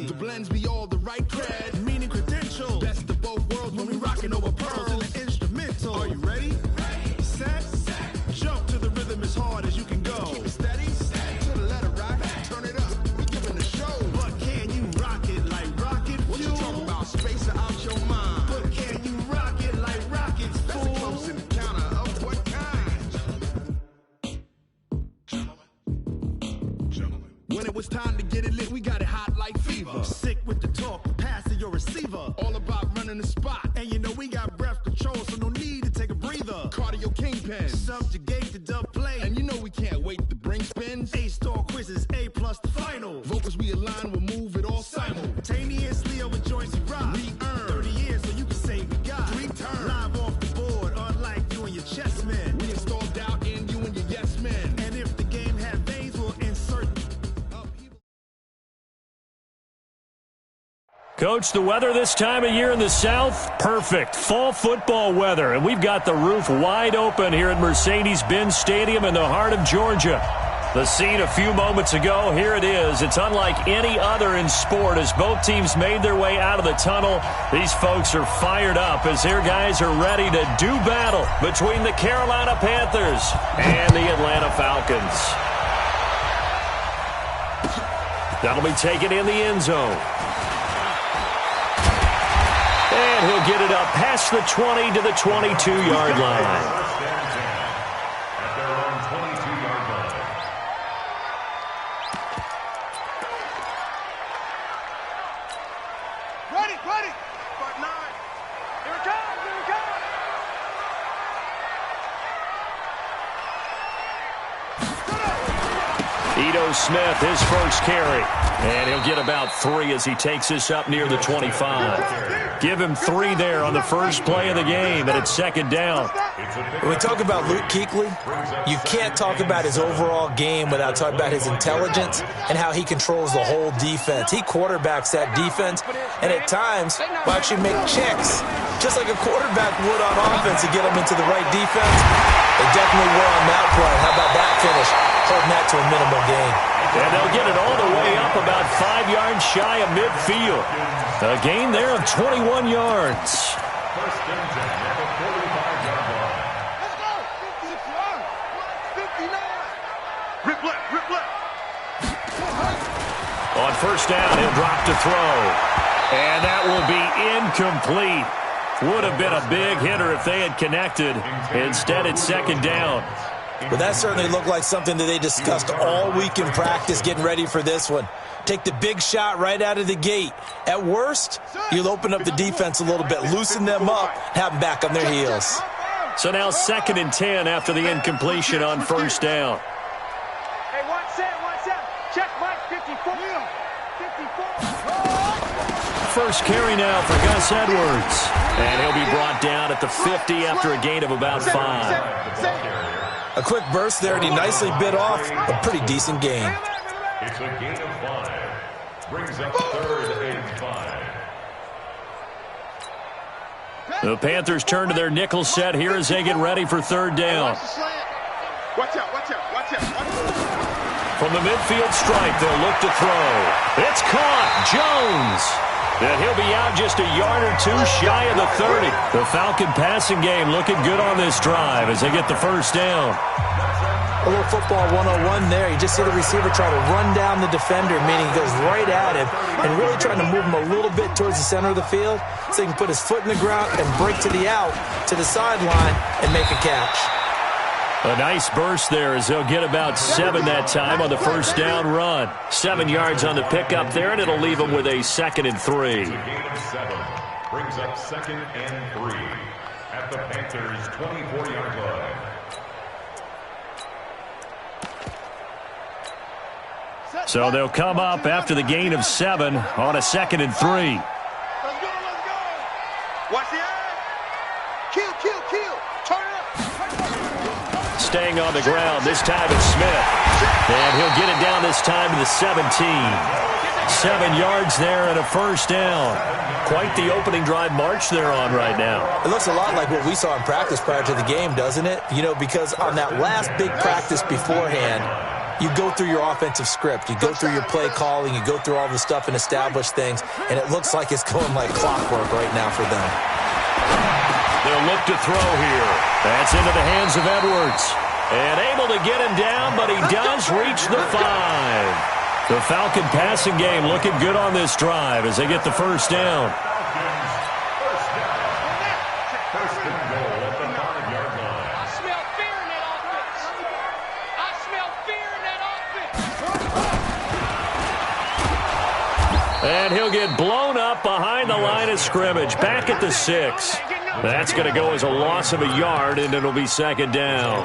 The blends be all the right cred, meaning credential. Best of both worlds when we rockin' over pearls in the instrumental. Are you ready? Ready. Set. Jump to the rhythm as hard as you can go. Keep it steady. To the letter rock. Turn it up. We giving the show. But can you rock it like rocket fuel? What you talking about? Space or out your mind? But can you rock it like rockets, fool? That's a close encounter of what kind? Gentlemen. When it was time to get it lit, we got it hot like fever. Sick with the talk, passing your receiver. All about running the spot. And you know we got breath control, so no need to take a breather. Cardio kingpin, subjugate the dub play. And you know we can't wait to bring spins. A-star quizzes, A+ the final. Vocals we align, we'll move it all simultaneously over joints we rock. We earn 30 years, so you can say we got 3 turns. Live off the board, unlike you and your chess men. We install doubt in you and your yes men. And if the game had veins, we'll insert. Coach, the weather this time of year in the South, perfect. Fall football weather, and we've got the roof wide open here at Mercedes-Benz Stadium in the heart of Georgia. The scene a few moments ago, here it is. It's unlike any other in sport as both teams made their way out of the tunnel. These folks are fired up as their guys are ready to do battle between the Carolina Panthers and the Atlanta Falcons. That'll be taken in the end zone. And he'll get it up past the 20 to the 22-yard line. Smith, his first carry. And he'll get about 3 as he takes this up near the 25. Give him 3 there on the first play of the game, and it's second down. When we talk about Luke Kuechly, you can't talk about his overall game without talking about his intelligence and how he controls the whole defense. He quarterbacks that defense, and at times will actually make checks, just like a quarterback would on offense to get them into the right defense. They definitely were on that play. How about that finish? Holding that to a minimal gain. And they'll get it all the way up about 5 yards shy of midfield. A gain there of 21 yards. First and 10 at the 45-yard line. Let's go! 59! Rip left! On first down, he'll drop to throw. And that will be incomplete. Would have been a big hitter if they had connected. Instead, it's second down. Well, that certainly looked like something that they discussed all week in practice getting ready for this one. Take the big shot right out of the gate. At worst, you'll open up the defense a little bit, loosen them up, have them back on their heels. So now second and 10 after the incompletion on first down. Hey, 1-7. Check Mike, 54. First carry now for Gus Edwards. And he'll be brought down at the 50 after a gain of about 5. A quick burst there, and he nicely bit off a pretty decent gain. It's a gain of 5. Brings up third and 5. The Panthers turn to their nickel set here as they get ready for third down. Watch out. From the midfield stripe, they'll look to throw. It's caught. Jones. And he'll be out just a yard or 2 shy of the 30. The Falcon passing game looking good on this drive as they get the first down. A little football 101 there. You just see the receiver try to run down the defender, meaning he goes right at him and really trying to move him a little bit towards the center of the field so he can put his foot in the ground and break to the out, to the sideline, and make a catch. A nice burst there as they'll get about 7 that time on the first down run. 7 yards on the pickup there, and it'll leave them with a second and 3. It's a gain of 7. Brings up second and 3 at the Panthers' 24-yard line. So they'll come up after the gain of 7 on a second and 3. Let's go. Watch the eye. Kill. Turn it up. Staying on the ground, this time it's Smith. And he'll get it down this time to the 17. 7 yards there and a first down. Quite the opening drive march they're on right now. It looks a lot like what we saw in practice prior to the game, doesn't it? You know, because on that last big practice beforehand, you go through your offensive script. You go through your play calling. You go through all the stuff and establish things, and it looks like it's going like clockwork right now for them. They'll look to throw here. That's into the hands of Edwards. And able to get him down, but he does reach the 5. The Falcon passing game looking good on this drive as they get the first down. And he'll get blown up behind the line of scrimmage, back at the 6. That's going to go as a loss of a yard, and it'll be second down.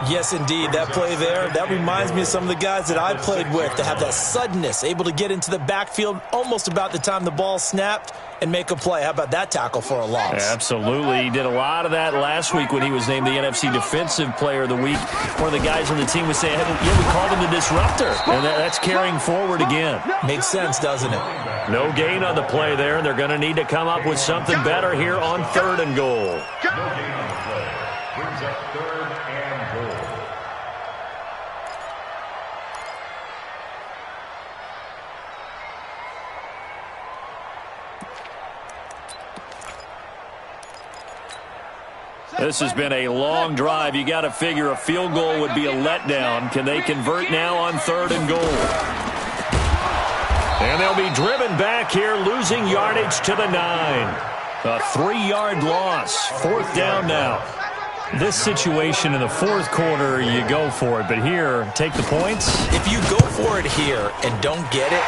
Yes, indeed. That play there, that reminds me of some of the guys that I played with that have that suddenness, able to get into the backfield almost about the time the ball snapped and make a play. How about that tackle for a loss? Absolutely. He did a lot of that last week when he was named the NFC Defensive Player of the Week. One of the guys on the team was saying, yeah, we called him the disruptor. And that's carrying forward again. Makes sense, doesn't it? No gain on the play there. They're going to need to come up with something better here on 3rd and goal. No gain on the play. Brings up 3rd and goal. This has been a long drive. You got to figure a field goal would be a letdown. Can they convert now on 3rd and goal? And they'll be driven back here, losing yardage to the 9. A 3-yard loss. 4th down now. This situation in the 4th quarter, you go for it. But here, take the points. If you go for it here and don't get it,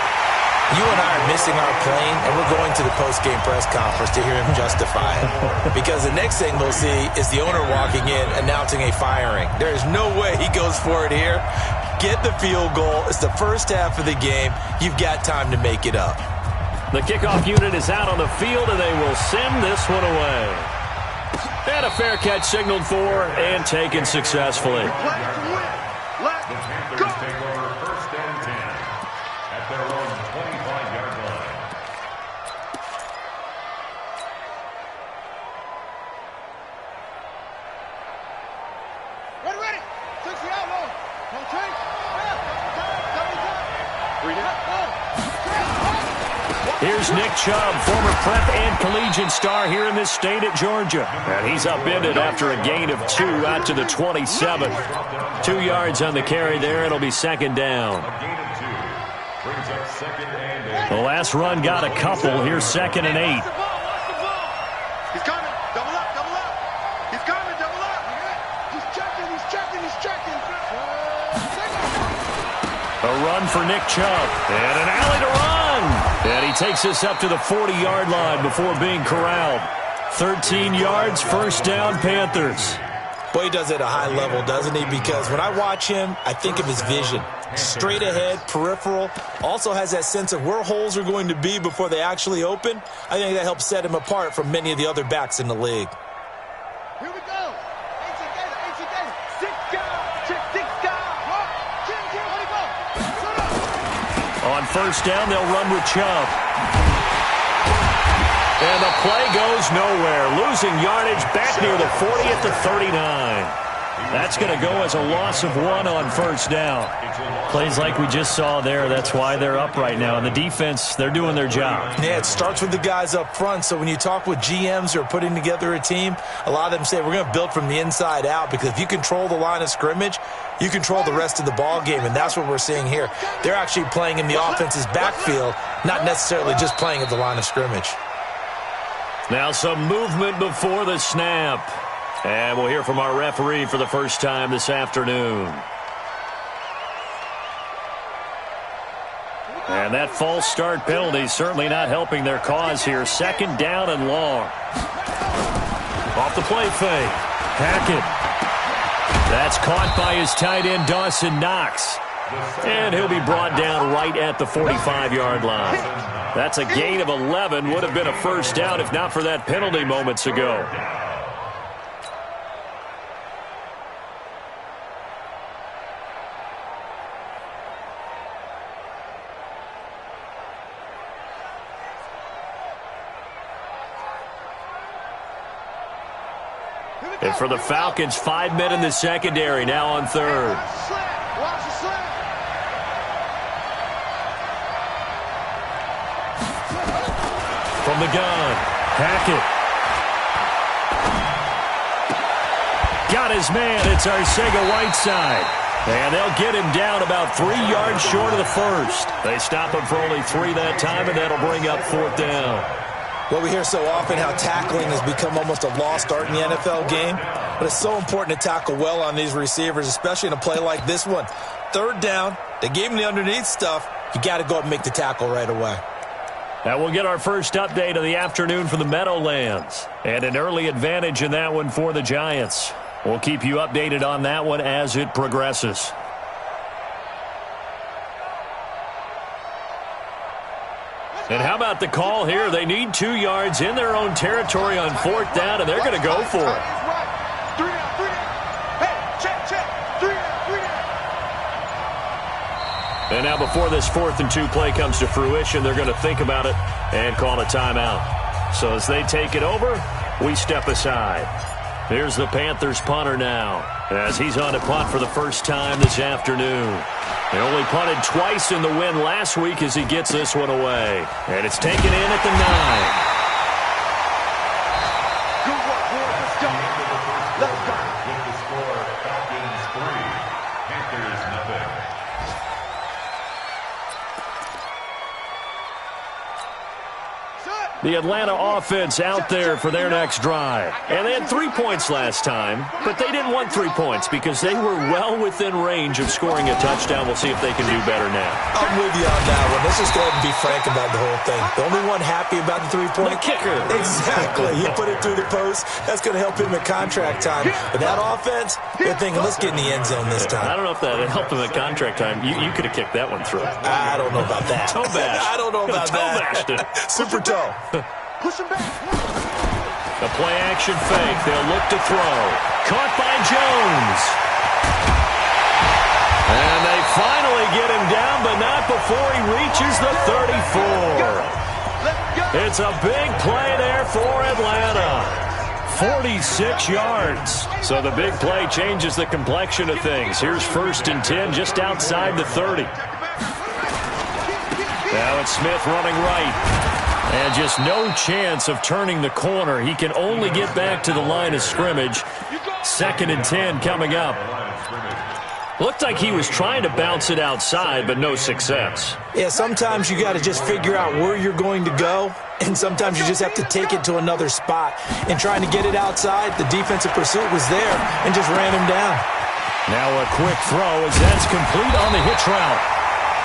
you and I are missing our plane, and we're going to the post-game press conference to hear him justify it. Because the next thing we'll see is the owner walking in, announcing a firing. There is no way he goes for it here. Get the field goal. It's the first half of the game. You've got time to make it up. The kickoff unit is out on the field, and they will send this one away. And a fair catch signaled for and taken successfully. The Panthers take over 1st and 10 at their own 25-yard line. Ready. 60 out low. Don't change. Here's Nick Chubb, former prep and collegiate star here in this state at Georgia. And he's upended after a gain of 2 out to the 27. 2 yards on the carry there. It'll be second down. A gain of 2 brings up 2nd and 8. The last run got a couple. Here's 2nd and 8. He's coming. Double up. He's coming. Double up. He's checking. A run for Nick Chubb. And an alley to run. And he takes us up to the 40-yard line before being corralled. 13 yards, first down, Panthers. Boy, he does it at a high level, doesn't he? Because when I watch him, I think of his vision. Straight ahead, peripheral. Also has that sense of where holes are going to be before they actually open. I think that helps set him apart from many of the other backs in the league. Here we go. Six guys. On first down, they'll run with Chubb. And the play goes nowhere. Losing yardage back near the 40 at the 39. That's going to go as a loss of 1 on first down. Plays like we just saw there. That's why they're up right now. And the defense, they're doing their job. Yeah, it starts with the guys up front. So when you talk with GMs who are putting together a team, a lot of them say we're going to build from the inside out, because if you control the line of scrimmage, you control the rest of the ball game, and that's what we're seeing here. They're actually playing in the offense's backfield, not necessarily just playing at the line of scrimmage. Now some movement before the snap. And we'll hear from our referee for the first time this afternoon. And that false start penalty certainly not helping their cause here. Second down and long. Off the play fake. Hackett. That's caught by his tight end, Dawson Knox. And he'll be brought down right at the 45-yard line. That's a gain of 11. Would have been a first down if not for that penalty moments ago. And for the Falcons, 5 men in the secondary now on third. Watch the slant. From the gun, Hackett. Got his man. It's Arcega-Whiteside. And they'll get him down about 3 yards short of the first. They stop him for only 3 that time, and that'll bring up 4th down. Well, we hear so often how tackling has become almost a lost art in the NFL game. But it's so important to tackle well on these receivers, especially in a play like this one. 3rd down, they gave him the underneath stuff. You got to go up and make the tackle right away. Now we'll get our first update of the afternoon from the Meadowlands. And an early advantage in that one for the Giants. We'll keep you updated on that one as it progresses. And how about the call here? They need 2 yards in their own territory on 4th down, and they're going to go for it. 3 down, 3 down. Hey, check. 3 down, 3 down. And now before this 4th and 2 play comes to fruition, they're going to think about it and call a timeout. So as they take it over, we step aside. Here's the Panthers punter now, as he's on a punt for the first time this afternoon. They only punted twice in the win last week as he gets this one away. And it's taken in at the 9. Good work, boys. Let's go. Let's go. With the score, Falcons 3, Panthers nothing. The Atlanta offense out there for their next drive. And they had 3 points last time, but they didn't want 3 points because they were well within range of scoring a touchdown. We'll see if they can do better now. I'm with you on that one. Let's just go ahead and be frank about the whole thing. The only one happy about the 3-point kicker. Exactly. He put it through the post. That's going to help him at contract time. But that offense, they're thinking, let's get in the end zone this time. I don't know if that helped him at contract time. You could have kicked that one through. I don't know about that. Toe bash. I don't know about Toe bashed it. that. Super toe. Push him back. A play-action fake. They'll look to throw. Caught by Jones. And they finally get him down, but not before he reaches the 34. It's a big play there for Atlanta. 46 yards. So the big play changes the complexion of things. Here's 1st and 10 just outside the 30. Now it's Smith running right. And just no chance of turning the corner. He can only get back to the line of scrimmage. 2nd and 10 coming up. Looked like he was trying to bounce it outside, but no success. Yeah, sometimes you got to just figure out where you're going to go, and sometimes you just have to take it to another spot. And trying to get it outside, the defensive pursuit was there and just ran him down. Now a quick throw as that's complete on the hitch route.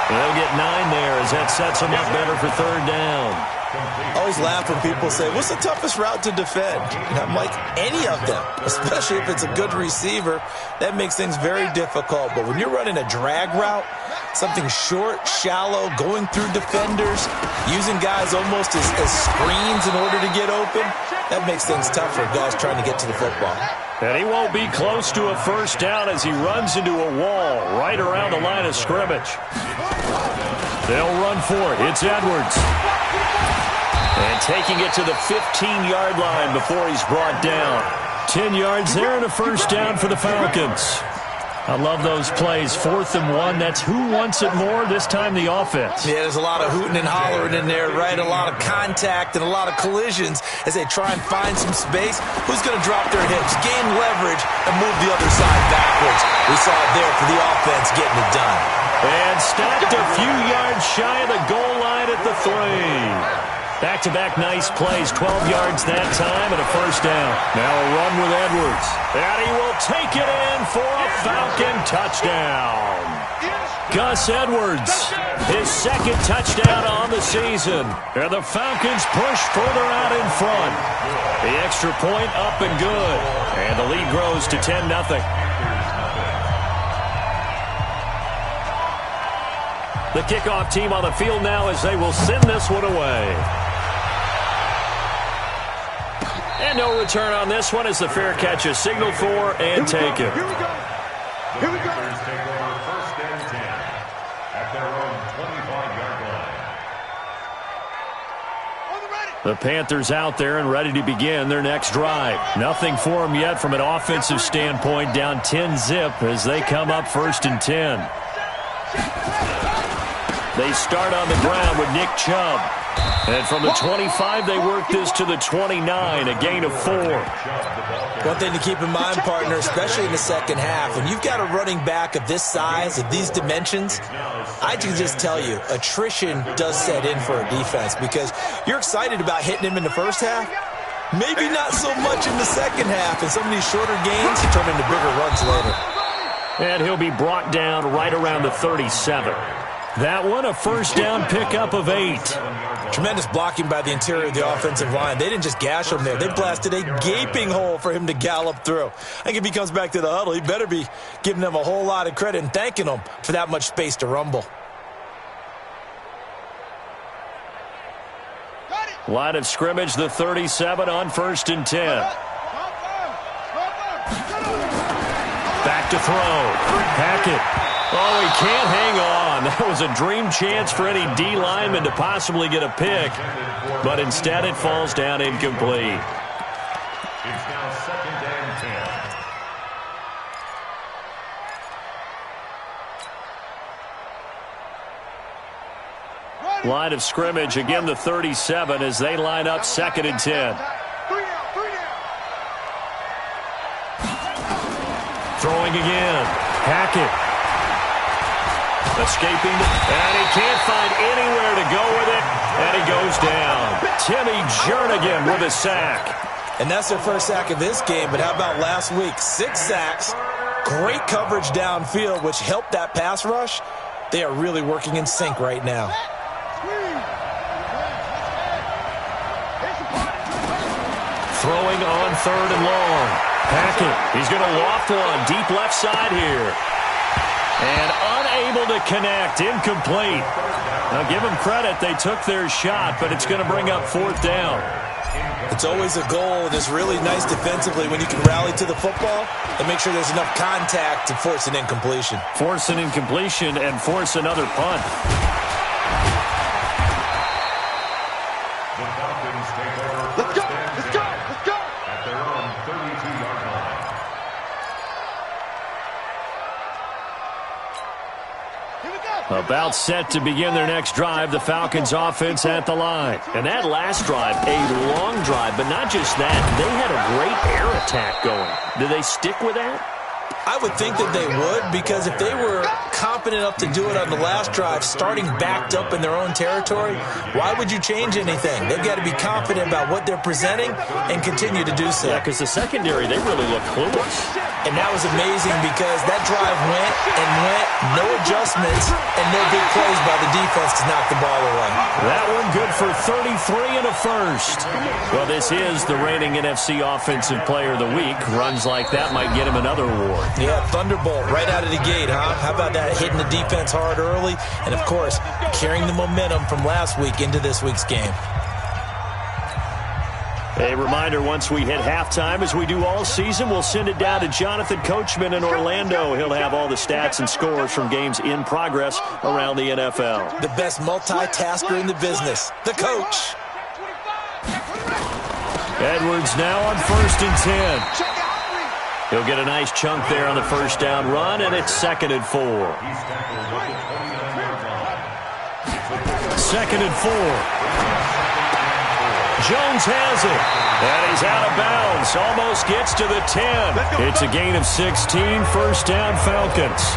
They'll get 9 there as that sets them up better for 3rd down. I always laugh when people say, what's the toughest route to defend? And I'm like, any of them, especially if it's a good receiver. That makes things very difficult. But when you're running a drag route, something short, shallow, going through defenders, using guys almost as screens in order to get open, that makes things tough for guys trying to get to the football. And he won't be close to a 1st down as he runs into a wall right around the line of scrimmage. They'll run for it. It's Edwards. And taking it to the 15-yard line before he's brought down. 10 yards there and a 1st down for the Falcons. I love those plays. 4th and 1. That's who wants it more, this time the offense. Yeah, there's a lot of hooting and hollering in there, right? A lot of contact and a lot of collisions as they try and find some space. Who's going to drop their hips, gain leverage, and move the other side backwards? We saw it there for the offense getting it done. And stopped a few yards shy of the goal line at the 3. Back-to-back nice plays, 12 yards that time and a 1st down. Now a run with Edwards. And he will take it in for a Falcon touchdown. Gus Edwards, his 2nd touchdown on the season. And the Falcons push further out in front. The extra point up and good. And the lead grows to 10-0. The kickoff team on the field now as they will send this one away. And no return on this one as the fair catch is signaled for and taken. Here we go. Here we go. Panthers take over 1st and 10 at their own 25-yard line. The Panthers out there and ready to begin their next drive. Nothing for them yet from an offensive standpoint. Down 10-zip as they come up 1st and 10. They start on the ground with Nick Chubb. And from the 25, they work this to the 29, a gain of 4. One thing to keep in mind, partner, especially in the second half, when you've got a running back of this size, of these dimensions, I can just tell you, attrition does set in for a defense because you're excited about hitting him in the first half. Maybe not so much in the second half, and some of these shorter gains turn into bigger runs later. And he'll be brought down right around the 37. That one, a first down pickup of 8. Tremendous blocking by the interior of the offensive line. They didn't just gash him there. They blasted a gaping hole for him to gallop through. I think if he comes back to the huddle, he better be giving them a whole lot of credit and thanking them for that much space to rumble. Line of scrimmage, the 37 on 1st and 10. Back to throw. Hackett. Oh, he can't hang on. That was a dream chance for any D lineman to possibly get a pick. But instead it falls down incomplete. It's now 2nd and 10. Line of scrimmage, again the 37 as they line up 2nd and 10. Throwing again. Hackett. Escaping, and he can't find anywhere to go with it, and he goes down. Timmy Jernigan with a sack. And that's their first sack of this game, but how about last week? 6 sacks, great coverage downfield, which helped that pass rush. They are really working in sync right now. Throwing on 3rd and long. Hackett, he's going to loft one deep left side here. And unable to connect, incomplete. Now give them credit, they took their shot, but it's going to bring up 4th down. It's always a goal, and it's really nice defensively when you can rally to the football and make sure there's enough contact to force an incompletion. Force an incompletion and force another punt. The Falcons take over. Let's go! Let's go! Let's go! At their own 32-yard line. About set to begin their next drive, the Falcons offense at the line. And that last drive, a long drive, but not just that. They had a great air attack going. Do they stick with that? I would think that they would, because if they were confident enough to do it on the last drive, starting backed up in their own territory, why would you change anything? They've got to be confident about what they're presenting and continue to do so. Yeah, because the secondary, they really look clueless. And that was amazing because that drive went and went, no adjustments, and no big plays by the defense to knock the ball away. That one good for 33 and a first. Well, this is the reigning NFC Offensive Player of the Week. Runs like that might get him another award. Yeah, Thunderbolt right out of the gate, huh? How about that, hitting the defense hard early, and, of course, carrying the momentum from last week into this week's game. A reminder, once we hit halftime, as we do all season, we'll send it down to Jonathan Coachman in Orlando. He'll have all the stats and scores from games in progress around the NFL. The best multitasker in the business, the coach. Edwards now on 1st and 10. He'll get a nice chunk there on the first down run, and it's 2nd and 4. 2nd and 4. Jones has it, and he's out of bounds, almost gets to the 10. It's a gain of 16, first down Falcons.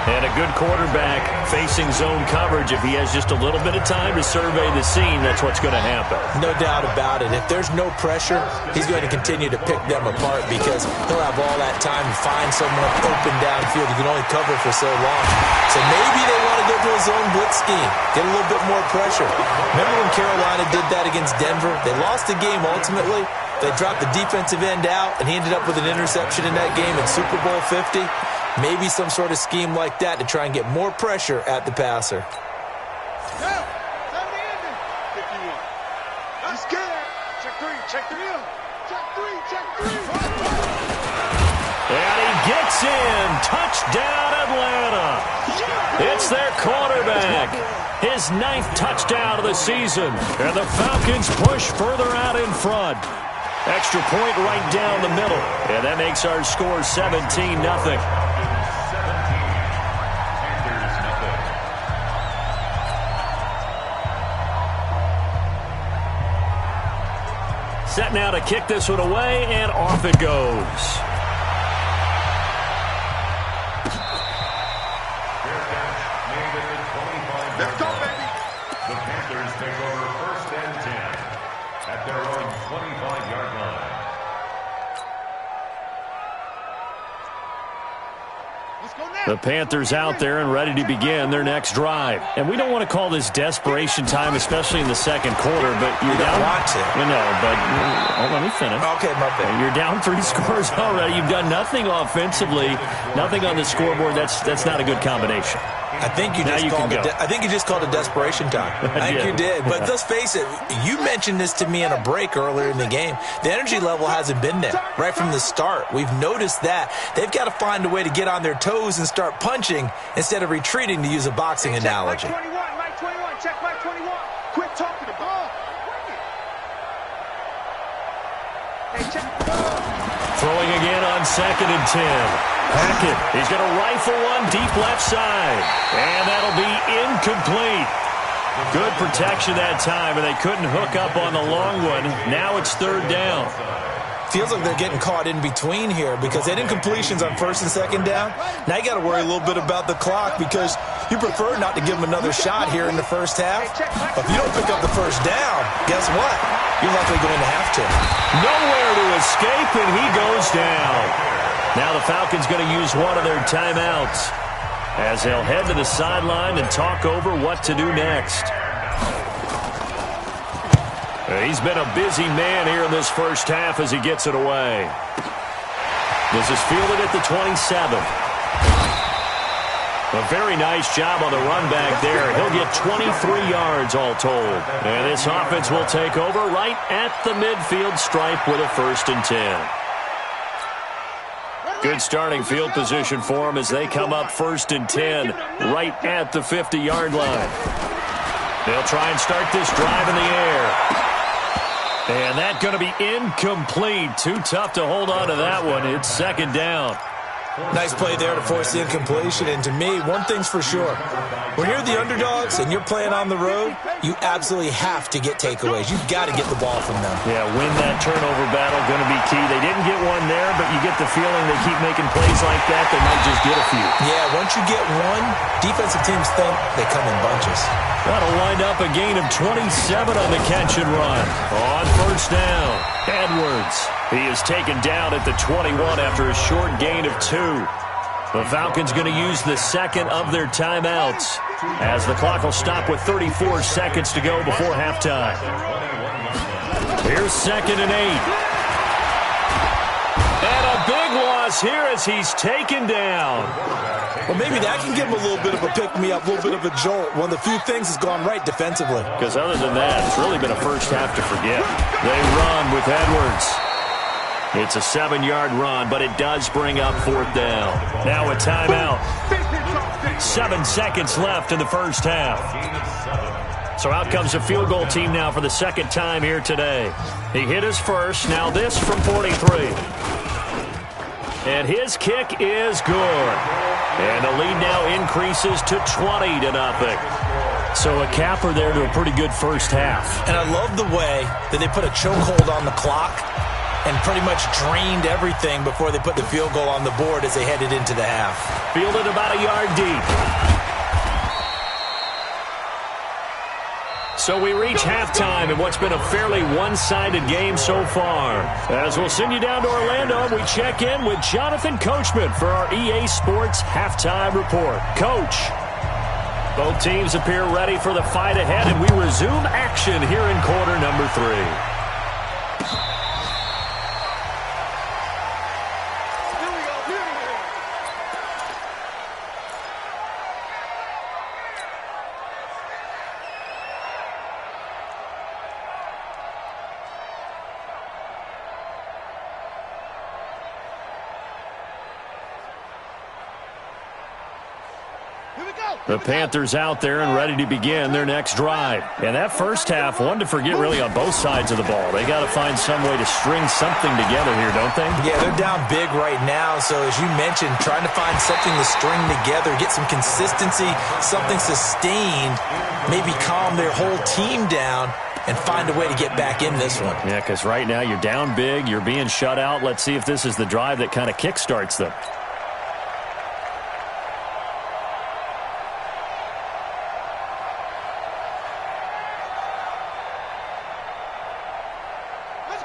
And a good quarterback facing zone coverage. If he has just a little bit of time to survey the scene, that's what's going to happen. No doubt about it. If there's no pressure, he's going to continue to pick them apart because he'll have all that time to find someone open downfield. He can only cover for so long. So maybe they want to go to a zone blitz scheme, get a little bit more pressure. Remember when Carolina did that against Denver? They lost the game ultimately. They dropped the defensive end out, and he ended up with an interception in that game in Super Bowl 50. Maybe some sort of scheme like that to try and get more pressure at the passer. He's scared. Check three. Check three. Check three. Check three. And he gets in. Touchdown, Atlanta. It's their quarterback. His 9th touchdown of the season. And the Falcons push further out in front. Extra point right down the middle. And that makes our score 17-0. Set now to kick this one away, and off it goes. Let's go, baby. The Panthers take over 1st and 10 at their own 25-yard line. Let's go now. The Panthers out there and ready to begin their next drive. And we don't want to call this desperation time, especially in the second quarter, but you're down. Want to. No, but let me finish. Okay, my bad. You're down 3 scores already. You've done nothing offensively, nothing on the scoreboard. That's not a good combination. I think you just called it desperation time. I think you did. But let's face it, you mentioned this to me in a break earlier in the game. The energy level hasn't been there right from the start. We've noticed that. They've got to find a way to get on their toes and start punching instead of retreating, to use a boxing analogy. Mike 21, check Mike 21. Quit talking the ball. Hey, check. Throwing again on 2nd and 10. Hackett, he's going to rifle one deep left side. And that'll be incomplete. Good protection that time, and they couldn't hook up on the long one. Now it's 3rd down. Feels like they're getting caught in between here because they did incompletions on 1st and 2nd down. Now you got to worry a little bit about the clock because you prefer not to give them another shot here in the first half. But if you don't pick up the 1st down, guess what? You're likely going to have to. Nowhere to escape, and he goes down. Now the Falcons going to use one of their timeouts as they'll head to the sideline and talk over what to do next. He's been a busy man here in this first half as he gets it away. This is fielded at the 27. A very nice job on the run back there. He'll get 23 yards all told. And this offense will take over right at the midfield stripe with a 1st and 10. Good starting field position for them as they come up 1st and 10 right at the 50-yard line. They'll try and start this drive in the air. And that's going to be incomplete. Too tough to hold on to that one. It's 2nd down. Nice play there to force the incompletion. And to me, one thing's for sure. When you're the underdogs and you're playing on the road, you absolutely have to get takeaways. You've got to get the ball from them. Yeah, win that turnover battle, going to be key. They didn't get one there, but you get the feeling they keep making plays like that, they might just get a few. Yeah, once you get one, defensive teams think they come in bunches. That'll wind up a gain of 27 on the catch and run. On 1st down, Edwards. He is taken down at the 21 after a short gain of 2. The Falcons going to use the 2nd of their timeouts as the clock will stop with 34 seconds to go before halftime. Here's 2nd and 8. And a big loss here as he's taken down. Well, maybe that can give him a little bit of a pick-me-up, a little bit of a jolt. One of the few things that's gone right defensively. Because other than that, it's really been a first half to forget. They run with Edwards. It's a 7-yard run, but it does bring up 4th down. Now a timeout. 7 seconds left in the first half. So out comes the field goal team now for the 2nd time here today. He hit his first. Now this from 43. And his kick is good. And the lead now increases to 20-0. So a capper there to a pretty good first half. And I love the way that they put a chokehold on the clock and pretty much drained everything before they put the field goal on the board as they headed into the half. Fielded about a yard deep. So we reach halftime in what's been a fairly one-sided game so far. As we'll send you down to Orlando, we check in with Jonathan Coachman for our EA Sports Halftime Report. Coach, both teams appear ready for the fight ahead, and we resume action here in quarter number 3. The Panthers out there and ready to begin their next drive. And that first half, one to forget really on both sides of the ball. They got to find some way to string something together here, don't they? Yeah, they're down big right now. So as you mentioned, trying to find something to string together, get some consistency, something sustained, maybe calm their whole team down and find a way to get back in this one. Yeah, because right now you're down big, you're being shut out. Let's see if this is the drive that kind of kickstarts them.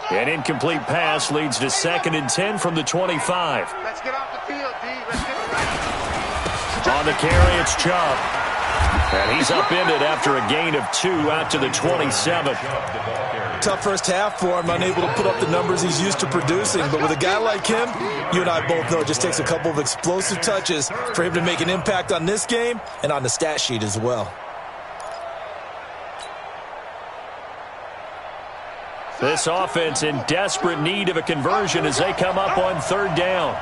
An incomplete pass leads to 2nd and 10 from the 25. Let's get off the field, D. Let's get it right. On the carry, it's Chubb. And he's upended after a gain of 2 out to the 27. Tough first half for him, unable to put up the numbers he's used to producing. But with a guy like him, you and I both know it just takes a couple of explosive touches for him to make an impact on this game and on the stat sheet as well. This offense in desperate need of a conversion as they come up on 3rd down.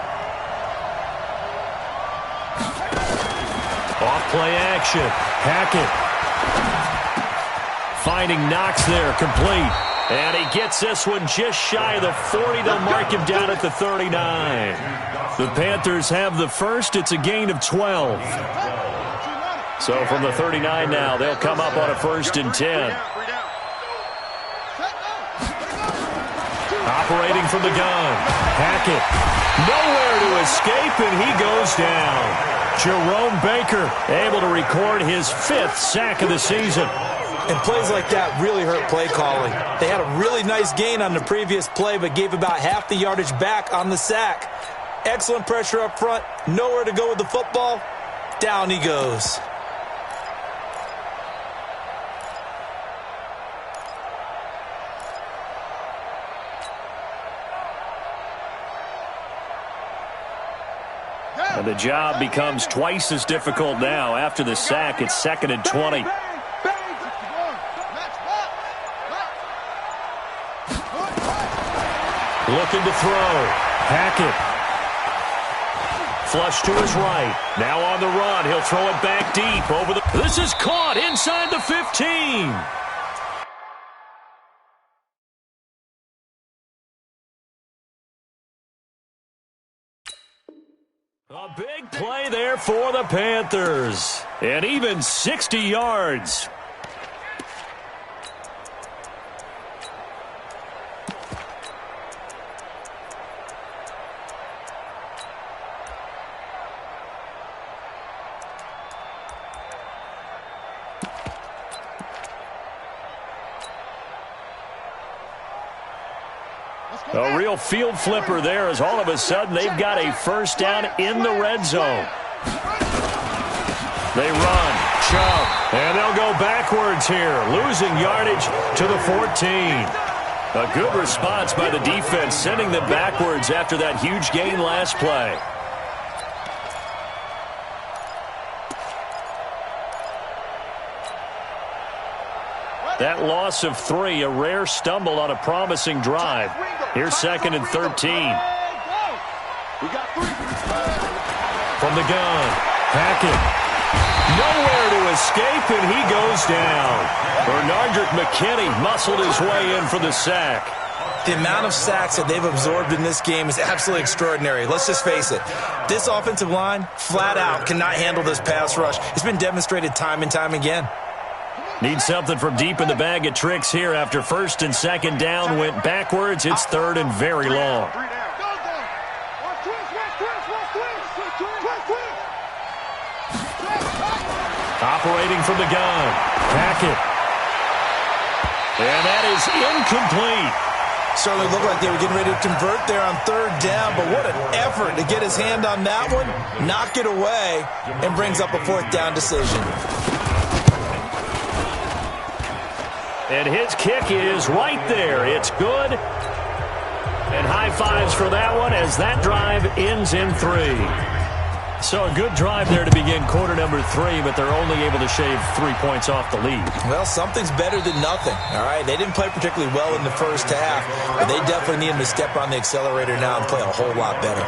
Off play action. Hackett. Finding Knox there, complete. And he gets this one just shy of the 40. They'll mark him down at the 39. The Panthers have the first. It's a gain of 12. So from the 39 now, they'll come up on a 1st and 10. Operating from the gun. Hackett. Nowhere to escape, and he goes down. Jerome Baker able to record his 5th sack of the season. And plays like that really hurt play calling. They had a really nice gain on the previous play, but gave about half the yardage back on the sack. Excellent pressure up front. Nowhere to go with the football. Down he goes. And the job becomes twice as difficult now. After the sack, it's 2nd and 20. Looking to throw. Hackett. Flush to his right. Now on the run. He'll throw it back deep over the... This is caught inside the 15. A big play there for the Panthers. And even 60 yards. A real field flipper there as all of a sudden they've got a 1st down in the red zone. They run. Chubb. And they'll go backwards here, losing yardage to the 14. A good response by the defense, sending them backwards after that huge gain last play. That loss of 3, a rare stumble on a promising drive. Here's 2nd and 13. From the gun, Hackett. Nowhere to escape, and he goes down. Bernardrick McKinney muscled his way in for the sack. The amount of sacks that they've absorbed in this game is absolutely extraordinary. Let's just face it. This offensive line, flat out, cannot handle this pass rush. It's been demonstrated time and time again. Need something from deep in the bag of tricks here after 1st and 2nd down went backwards. It's 3rd and very long. Operating from the gun. Hackett. And that is incomplete. Certainly looked like they were getting ready to convert there on 3rd down, but what an effort to get his hand on that one, knock it away, and brings up a 4th down decision. And his kick is right there. It's good. And high fives for that one as that drive ends in 3. So a good drive there to begin quarter number 3, but they're only able to shave 3 points off the lead. Well, something's better than nothing, all right? They didn't play particularly well in the first half, but they definitely need him to step on the accelerator now and play a whole lot better.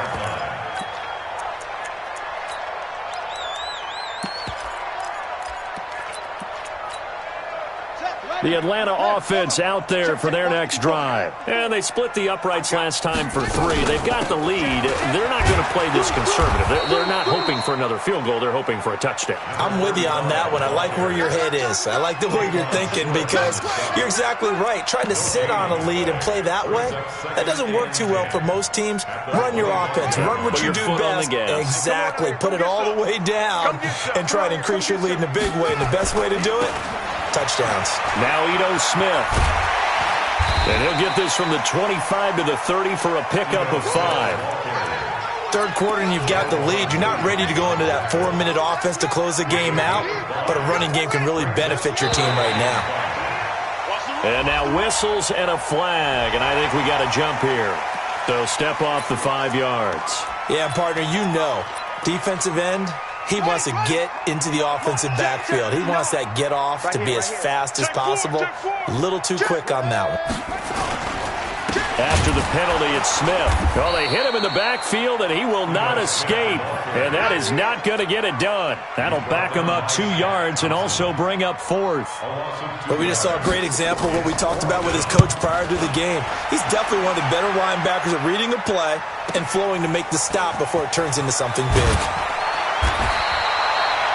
The Atlanta offense out there for their next drive. And they split the uprights last time for 3. They've got the lead. They're not going to play this conservative. They're not hoping for another field goal. They're hoping for a touchdown. I'm with you on that one. I like where your head is. I like the way you're thinking because you're exactly right. Trying to sit on a lead and play that way, that doesn't work too well for most teams. Run your offense. Run what you do best. Exactly. Put it all the way down and try to increase your lead in a big way. And the best way to do it, touchdowns. Now Ito Smith. And he'll get this from the 25 to the 30 for a pickup of 5. Third quarter and you've got the lead. You're not ready to go into that 4-minute offense to close the game out, but a running game can really benefit your team right now. And now whistles and a flag, and I think we got a jump here. They'll step off the 5 yards. Yeah, partner, you know, defensive end, he wants to get into the offensive backfield. He wants that get off to be as fast as possible. A little too quick on that one. After the penalty, it's Smith. Well, they hit him in the backfield, and he will not escape. And that is not going to get it done. That'll back him up 2 yards and also bring up 4th. But we just saw a great example of what we talked about with his coach prior to the game. He's definitely one of the better linebackers at reading a play and flowing to make the stop before it turns into something big.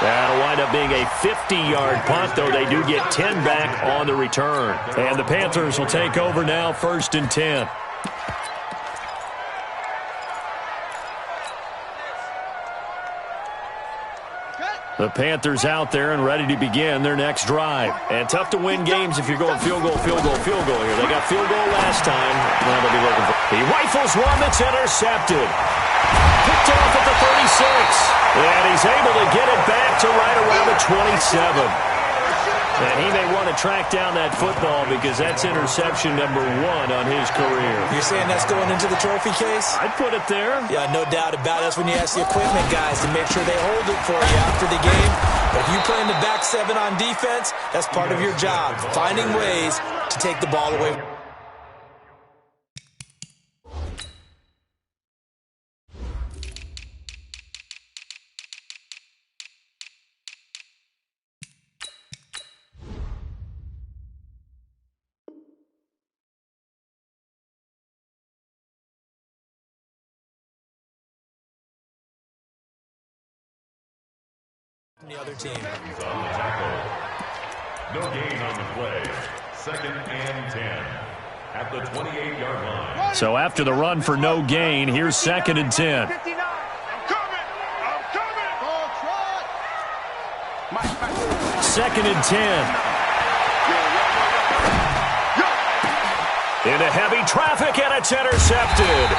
That'll wind up being a 50-yard punt, though they do get 10 back on the return. And the Panthers will take over now, 1st and 10. The Panthers out there and ready to begin their next drive. And tough to win games if you're going field goal here. They got field goal last time. Now they'll be looking for. He rifles one that's intercepted. Picked off at the 36. And he's able to get it back to right around the 27. And he may want to track down that football because that's interception number 1 on his career. You're saying that's going into the trophy case? I'd put it there. Yeah, no doubt about it. That's when you ask the equipment guys to make sure they hold it for you after the game. But if you play in the back 7 on defense, that's part of your job, finding ways to take the ball away. The other team. No gain on the play. 2nd and 10 at the 28-yard line. So after the run for no gain, here's 2nd and 10. I'm coming. 2nd and 10. Into heavy traffic, and it's intercepted.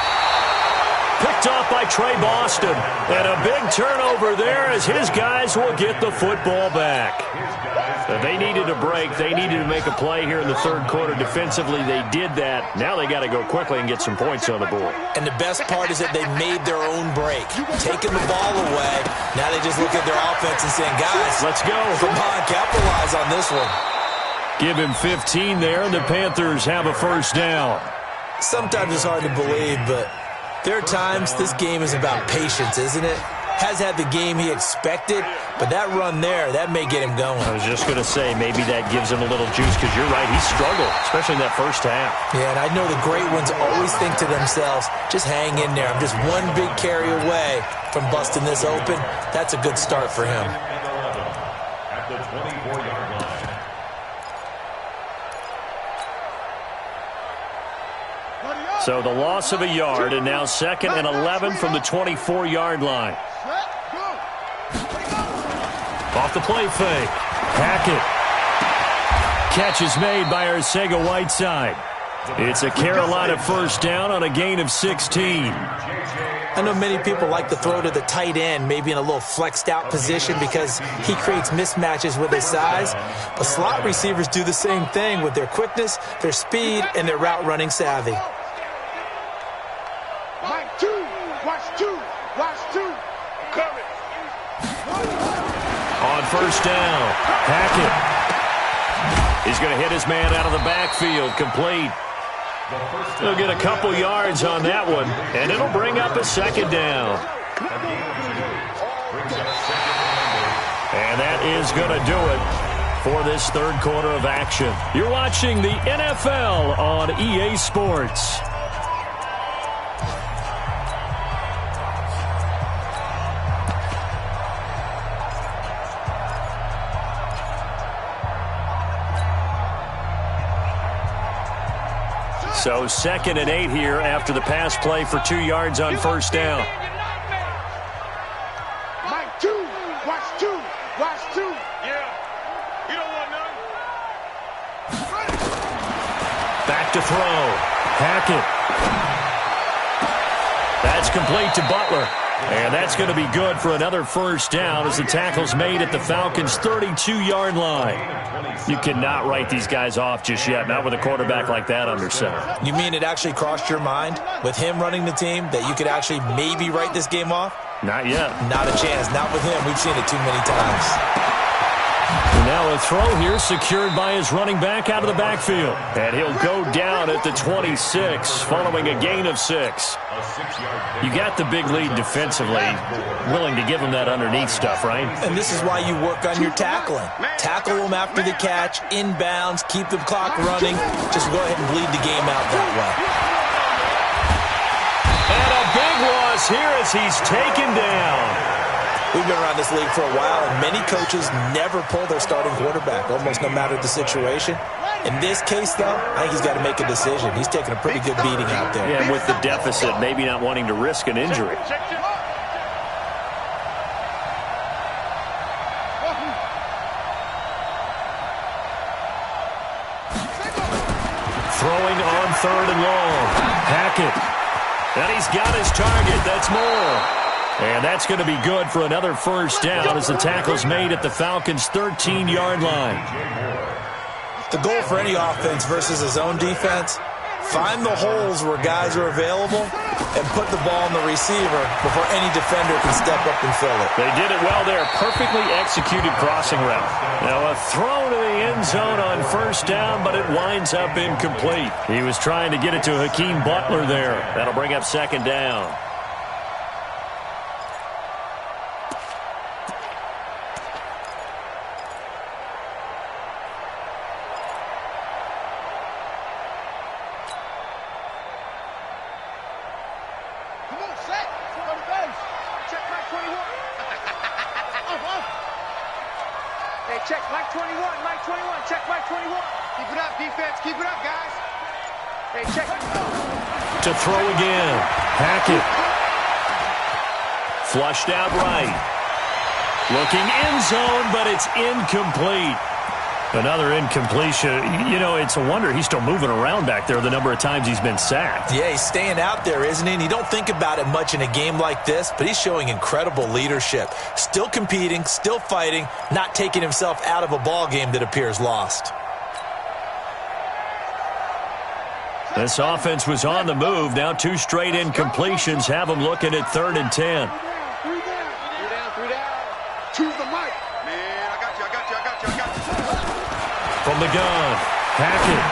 Picked off by Trey Boston. And a big turnover there as his guys will get the football back. They needed a break. They needed to make a play here in the 3rd quarter. Defensively, they did that. Now they got to go quickly and get some points on the board. And the best part is that they made their own break. Taking the ball away. Now they just look at their offense and saying, guys, let's go. Come on, capitalize on this one. Give him 15 there, and the Panthers have a 1st down. Sometimes it's hard to believe, but there are times this game is about patience, isn't it? Has had the game he expected, but that run there, that may get him going. I was just going to say, maybe that gives him a little juice, because you're right, he struggled, especially in that first half. Yeah, and I know the great ones always think to themselves, just hang in there. I'm just one big carry away from busting this open. That's a good start for him. At the 24-yard line. So the loss of a yard, and now 2nd and 11 from the 24-yard line. Off the play fake. Hackett. Catch is made by Arcega-Whiteside. It's a Carolina 1st down on a gain of 16. I know many people like to throw to the tight end, maybe in a little flexed out position because he creates mismatches with his size. But slot receivers do the same thing with their quickness, their speed, and their route running savvy. On 1st down, Hackett. He's going to hit his man out of the backfield, complete. He'll get a couple yards on that one, and it'll bring up a 2nd down. And that is going to do it for this third quarter of action. You're watching the NFL on EA Sports. So 2nd and 8 here after the pass play for 2 yards on first down. Mike, 2. Watch 2. Watch 2. Yeah. You don't want none. Back to throw. Hackett. That's complete to Butler. And that's going to be good for another first down as the tackle's made at the Falcons' 32-yard line. You cannot write these guys off just yet, not with a quarterback like that under center. You mean it actually crossed your mind with him running the team that you could actually maybe write this game off? Not yet. Not a chance. Not with him. We've seen it too many times. And now a throw here secured by his running back out of the backfield. And he'll go down at the 26 following a gain of 6. You got the big lead defensively, willing to give him that underneath stuff, right? And this is why you work on your tackling. Tackle them after the catch, inbounds, keep the clock running. Just go ahead and bleed the game out that way. And a big loss here as he's taken down. We've been around this league for a while, and many coaches never pull their starting quarterback, almost no matter the situation. In this case, though, I think he's got to make a decision. He's taking a pretty good beating out there. Yeah, with the deficit, maybe not wanting to risk an injury. Throwing on 3rd and long. Hackett. And he's got his target. That's Moore. And that's going to be good for another first down as the tackle's made at the Falcons' 13-yard line. The goal for any offense versus his own defense, find the holes where guys are available and put the ball in the receiver before any defender can step up and fill it. They did it well there. Perfectly executed crossing route. Now a throw to the end zone on first down, but it winds up incomplete. He was trying to get it to Hakeem Butler there. That'll bring up 2nd down. Check Mike 21, Mike 21, check Mike 21. Keep it up, defense, keep it up, guys. Hey, check. To throw again. Hackett. Flushed out right. Looking end zone, but it's incomplete. Another incompletion. You know, it's a wonder he's still moving around back there the number of times he's been sacked. Yeah, he's staying out there, isn't he? And you don't think about it much in a game like this, but he's showing incredible leadership. Still competing, still fighting, not taking himself out of a ball game that appears lost. This offense was on the move. Now 2 straight incompletions have them looking at 3rd and 10. 3 down. To the mic. Man, I got you. From the gun, Hackett.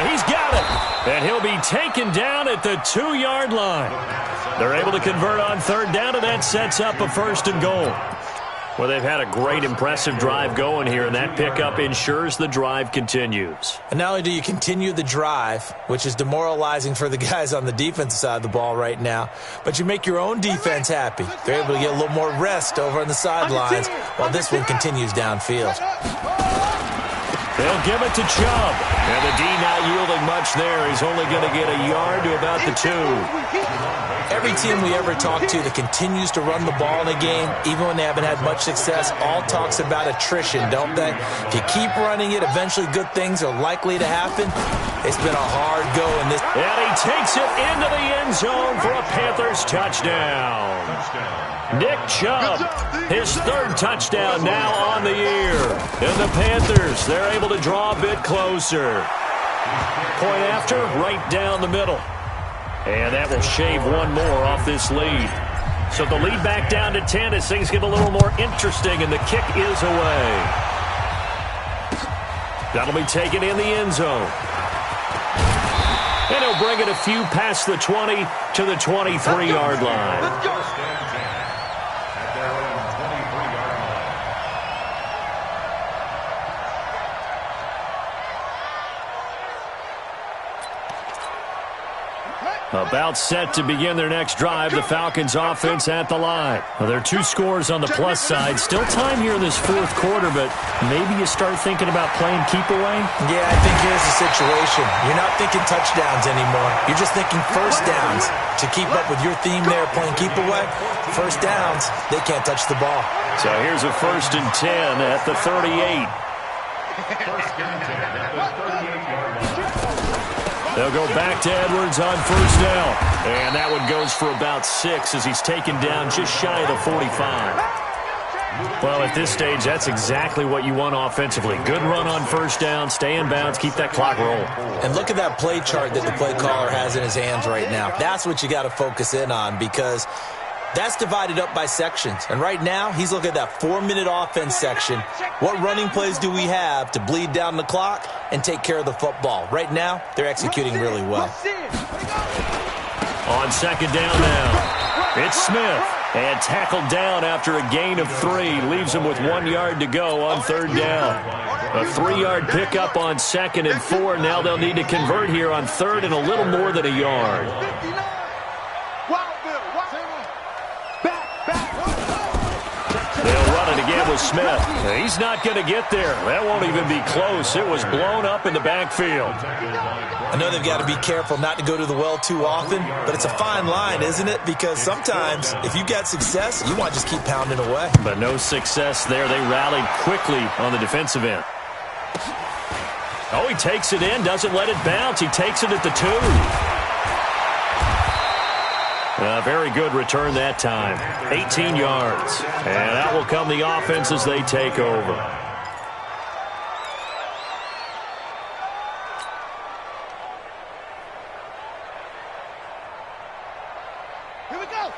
He's got it. And he'll be taken down at the 2-yard line. They're able to convert on 3rd down, and that sets up a 1st and goal. Well, they've had a great, impressive drive going here, and that pickup ensures the drive continues. And not only do you continue the drive, which is demoralizing for the guys on the defensive side of the ball right now, but you make your own defense happy. They're able to get a little more rest over on the sidelines while this one continues downfield. They'll give it to Chubb. And the D not yielding much there. He's only going to get a yard to about the 2. Every team we ever talk to that continues to run the ball in a game, even when they haven't had much success, all talks about attrition, don't they? If you keep running it, eventually good things are likely to happen. It's been a hard go in this. And he takes it into the end zone for a Panthers touchdown. Nick Chubb, his 3rd touchdown now on the year. And the Panthers, they're able to draw a bit closer. Point after, right down the middle. And that will shave one more off this lead. So the lead back down to 10 as things get a little more interesting, and the kick is away. That'll be taken in the end zone. And he'll bring it a few past the 20 to the 23-yard line. Let's go. About set to begin their next drive. The Falcons offense at the line. Well, there are 2 scores on the plus side. Still time here in this fourth quarter, but maybe you start thinking about playing keep away? Yeah, I think here's the situation. You're not thinking touchdowns anymore. You're just thinking first downs. To keep up with your theme there, playing keep away, first downs, they can't touch the ball. So here's a 1st and 10 at the 38. First and 10 at the 38-yard line. They'll go back to Edwards on 1st down. And that one goes for about 6 as he's taken down just shy of the 45. Well, at this stage, that's exactly what you want offensively. Good run on 1st down, stay in bounds, keep that clock rolling. And look at that play chart that the play caller has in his hands right now. That's what you got to focus in on because that's divided up by sections. And right now, he's looking at that 4-minute offense section. What running plays do we have to bleed down the clock and take care of the football? Right now, they're executing really well. On 2nd down now, it's Smith. And tackled down after a gain of 3. Leaves him with 1 yard to go on 3rd down. A 3-yard pickup on 2nd and 4. Now they'll need to convert here on 3rd and a little more than a yard. They'll run it again with Smith. He's not going to get there. That won't even be close. It was blown up in the backfield. I know they've got to be careful not to go to the well too often, but it's a fine line, isn't it? Because sometimes if you got success, you want to just keep pounding away. But no success there. They rallied quickly on the defensive end. Oh, he takes it in, doesn't let it bounce. He takes it at the 2. Very good return that time. 18 yards. And that will come the offense as they take over.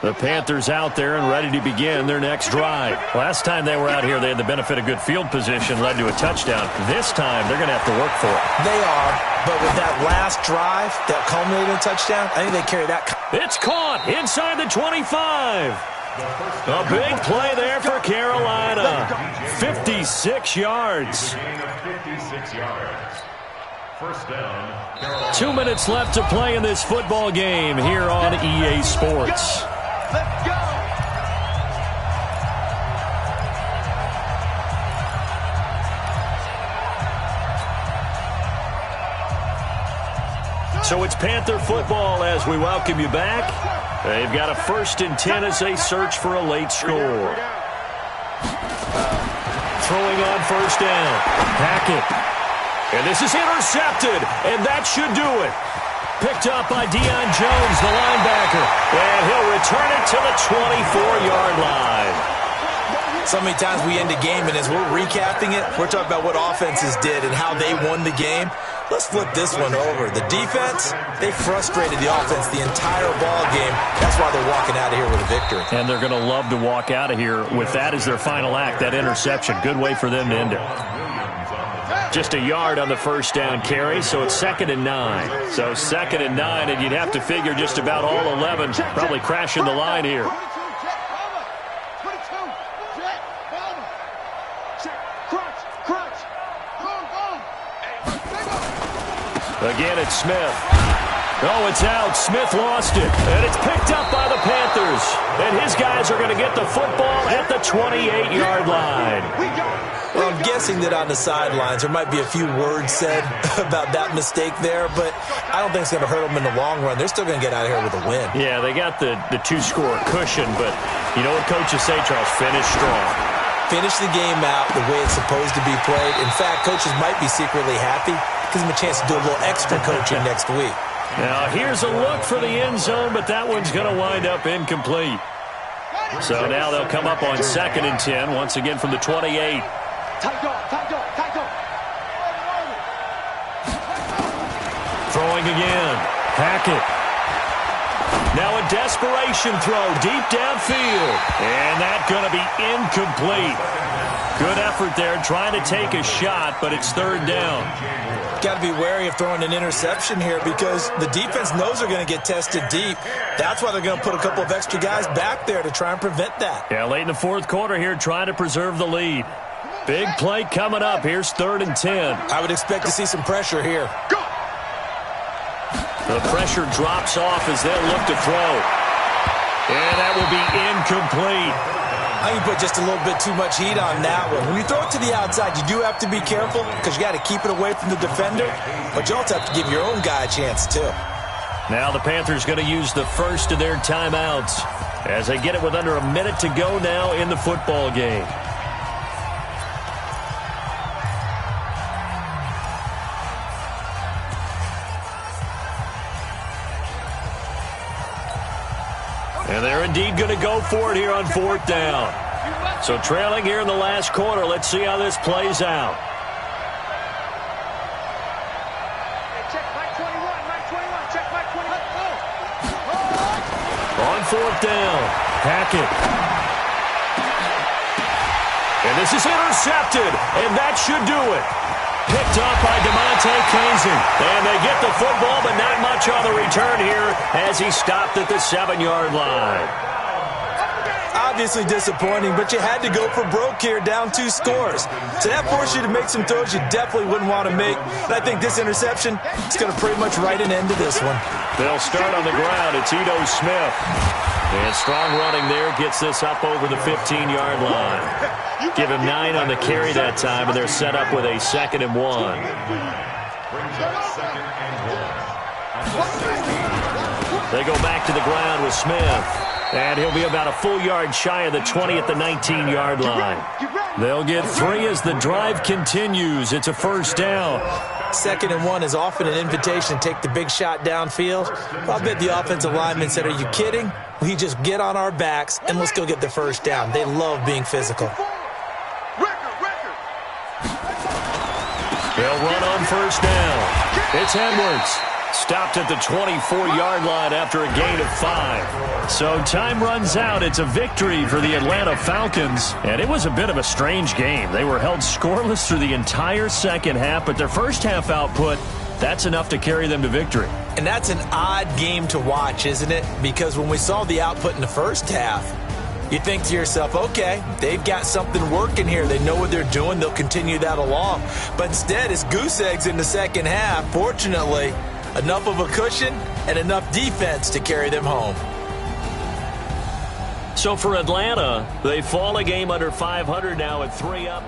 The Panthers out there and ready to begin their next drive. Last time they were out here, they had the benefit of good field position, led to a touchdown. This time, they're going to have to work for it. They are, but with that last drive, that culminated in a touchdown, I think they carry that. It's caught inside the 25. A big play there for Carolina. 56 yards. 56 yards. First down, Carolina. 2 minutes left to play in this football game here on EA Sports. Let's go! So it's Panther football as we welcome you back. They've got a 1st and 10 as they search for a late score. Throwing on 1st down. Hackett. And this is intercepted, and that should do it. Picked up by Deion Jones, the linebacker. And he'll return it to the 24-yard line. So many times we end a game, and as we're recapping it, we're talking about what offenses did and how they won the game. Let's flip this one over. The defense, they frustrated the offense the entire ball game. That's why they're walking out of here with a victory. And they're going to love to walk out of here with that as their final act, that interception. Good way for them to end it. Just a yard on the 1st down carry, so it's 2nd and 9. So 2nd and 9, and you'd have to figure just about all 11 probably crashing the line here. Again, it's Smith. Oh, it's out. Smith lost it. And it's picked up by the Panthers. And his guys are going to get the football at the 28-yard line. Well, I'm guessing that on the sidelines there might be a few words said about that mistake there, but I don't think it's going to hurt them in the long run. They're still going to get out of here with a win. Yeah, they got the 2-score cushion, but you know what coaches say, Charles? Finish strong. Finish the game out the way it's supposed to be played. In fact, coaches might be secretly happy. Gives them a chance to do a little extra coaching next week. Now, here's a look for the end zone, but that one's going to wind up incomplete. So now they'll come up on 2nd and 10, once again from the 28. Throwing again. Hackett. Now a desperation throw deep downfield. And that's going to be incomplete. Good effort there trying to take a shot, but it's 3rd down. Got to be wary of throwing an interception here because the defense knows they're going to get tested deep. That's why they're going to put a couple of extra guys back there to try and prevent that. Yeah, late in the 4th quarter here trying to preserve the lead. Big play coming up. Here's 3rd and 10. I would expect to see some pressure here. Go! The pressure drops off as they'll look to throw. And that will be incomplete. I think you put just a little bit too much heat on that one. When you throw it to the outside, you do have to be careful because you got to keep it away from the defender. But you also have to give your own guy a chance, too. Now the Panthers going to use the first of their timeouts as they get it with under a minute to go now in the football game. And they're indeed going to go for it here on 4th down. So trailing here in the last quarter. Let's see how this plays out. Check Mike 21, Mike 21, check Mike 21. On 4th down, Hackett. And this is intercepted, and that should do it. Picked up by DeMonte Kazin. And they get the football, but not much on the return here as he stopped at the 7-yard line. Obviously disappointing, but you had to go for broke here, down 2 scores. So that forced you to make some throws you definitely wouldn't want to make. And I think this interception is going to pretty much write an end to this one. They'll start on the ground. It's Ito Smith. And strong running there gets this up over the 15-yard line. Give him 9 on the carry that time, and they're set up with a 2nd and 1. They go back to the ground with Smith. And he'll be about a full yard shy of the 20 at the 19-yard line. They'll get 3 as the drive continues. It's a 1st down. 2nd and 1 is often an invitation to take the big shot downfield. I bet the offensive lineman said, are you kidding? We just get on our backs and let's go get the 1st down. They love being physical. They'll run on 1st down. It's Edwards. Stopped at the 24-yard line after a gain of 5. So time runs out. It's a victory for the Atlanta Falcons. And it was a bit of a strange game. They were held scoreless through the entire second half, but their first half output, that's enough to carry them to victory. And that's an odd game to watch, isn't it? Because when we saw the output in the first half, you think to yourself, okay, they've got something working here. They know what they're doing. They'll continue that along. But instead, it's goose eggs in the second half. Fortunately, enough of a cushion and enough defense to carry them home. So for Atlanta, they fall a game under 500 now at 3 up.